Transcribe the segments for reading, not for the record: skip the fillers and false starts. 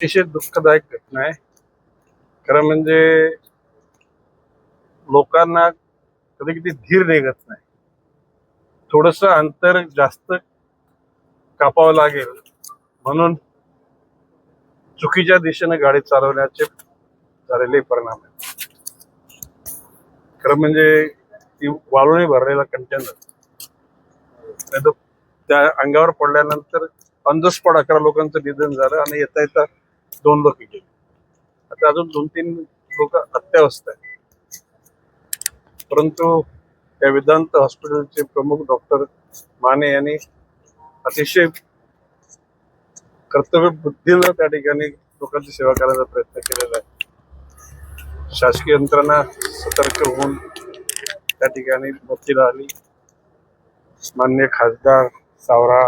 अतिशय दुःखदायक घटना आहे. खरं म्हणजे लोकांना कधी कधी धीर निघत नाही. थोडस अंतर जास्त कापावं लागेल म्हणून चुकीच्या दिशेने गाडी चालवण्याचे झालेले परिणाम आहेत. खरं म्हणजे ती वाळूने भरलेला कंटेनर नाही तर त्या अंगावर पडल्यानंतर ऑन द स्पॉट 11 लोकांचं निधन झालं आणि येता येता 2 लोक गेले. आता अजून 2-3 लोक अत्यावस्थ आहेत. परंतु या वेदांत हॉस्पिटलचे प्रमुख डॉक्टर माने यांनी अतिशय कर्तव्य बुद्धीनं त्या ठिकाणी लोकांची सेवा करायचा प्रयत्न केलेला आहे. शासकीय यंत्रणा सतर्क होऊन त्या ठिकाणी मदतीला आली. माननीय खासदार सावरा,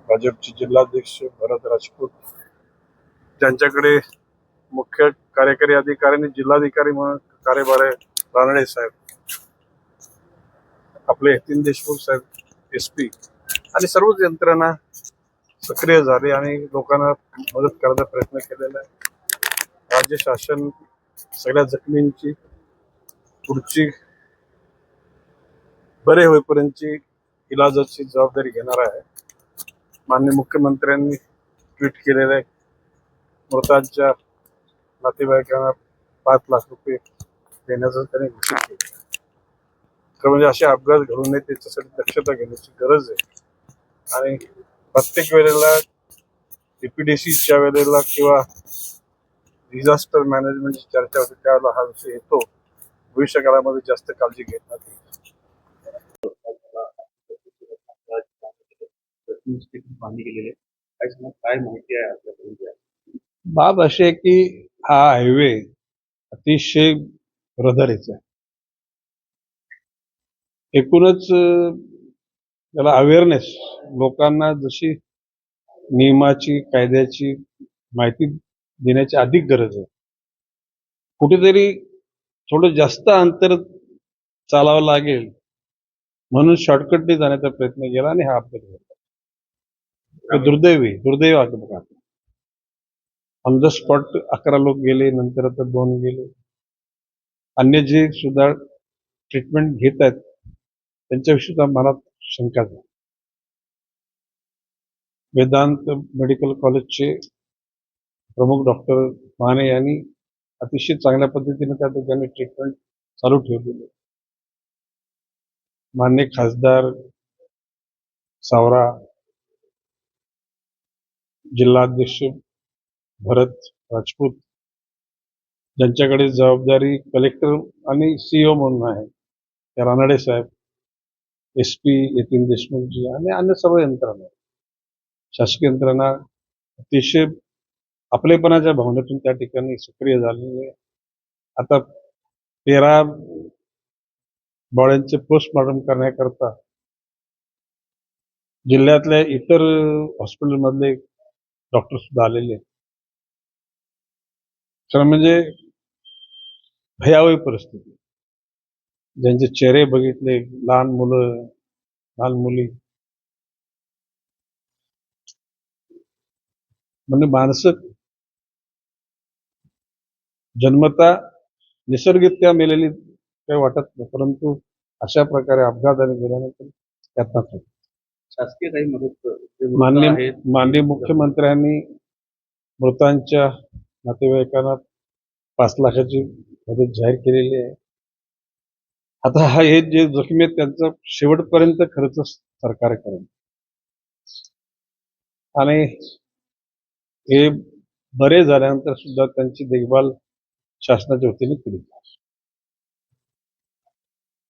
भाजपचे जिल्हाध्यक्ष भरत राजपूत, ज्यांच्याकडे मुख्य कार्यकारी अधिकारी आणि जिल्हाधिकारी म्हणून कार्यभार आहे रानडे साहेब, आपले यतीन देशमुख साहेब SP आणि सर्वच यंत्रणा सक्रिय झाली आणि लोकांना मदत करण्याचा प्रयत्न केलेला आहे. राज्य शासन सगळ्या जखमींची पुढची बरे होईपर्यंतची इलाजाची जबाबदारी घेणार आहे. माननीय मुख्यमंत्र्यांनी ट्विट केलेलं आहे. मृतांच्या नातेवाईकांना 5 लाख रुपये देण्याचं त्यांनी घोषित केलं. तर म्हणजे असे अपघात घडू नये त्याच्यासाठी दक्षता घेण्याची गरज आहे. आणि प्रत्येक वेळेला DPDCच्या वेळेला किंवा डिझास्टर मॅनेजमेंटची चर्चा होते त्यावेळेला हा विषय येतो. भविष्य काळामध्ये जास्त काळजी घेण्यात येईल. काय माहिती आहे आपल्याकडे? बाब अशी आहे की हा हायवे अतिशय रहदारीचा आहे. एकूणच त्याला अवेअरनेस लोकांना जशी नियमाची कायद्याची माहिती देण्याची अधिक गरज आहे. कुठेतरी थोडं जास्त अंतर चालावं लागेल म्हणून शॉर्टकटने जाण्याचा प्रयत्न केला आणि हा अपघात झाला. दुर्दैवी अपघात. ऑन द स्पॉट 11 लोक गेले, नंतर आता 2 गेले. अन्य जे सुद्धा ट्रीटमेंट घेत आहेत त्यांच्याविषयी सुद्धा मनात शंका आहे. वेदांत मेडिकल कॉलेजचे प्रमुख डॉक्टर माने यांनी अतिशय चांगल्या पद्धतीने त्या ठिकाणी ट्रीटमेंट चालू ठेवलेली. माननीय खासदार सावरा, जिल्हाध्यक्ष भरत राजपूत, ज्यांच्याकडे जबाबदारी कलेक्टर आणि CEO म्हणून आहे, त्या रानडे साहेब, SP यतीन देशमुखजी आणि अन्य सर्व यंत्रणा, शासकीय यंत्रणा अतिशय आपलेपणाच्या भावनेतून त्या ठिकाणी सक्रिय झालेली आहे. आता 13 बॉड्यांचे पोस्टमॉर्टम करण्याकरता जिल्ह्यातल्या इतर हॉस्पिटलमधले डॉक्टर सुद्धा आलेले आहेत. तर म्हणजे भयावह परिस्थिती. ज्यांचे चेहरे बघितले, लहान मुलं, लहान मुली, म्हणजे माणसं जन्मता निसर्गरित्या मेलेली काही वाटत नाही, परंतु अशा प्रकारे अपघाताने गेल्यानंतर त्यातनं होतं. शासकीय काही मदत माननीय मुख्यमंत्र्यांनी मृतांच्या नातेवाईकांना 5 लाखाची मदत जाहीर केलेली आहे. आता हे जे जखमी आहेत त्यांचा शेवटपर्यंत खर्च सरकार करेल आणि हे बरे झाल्यानंतर सुद्धा त्यांची देखभाल शासनाच्या वतीने केली.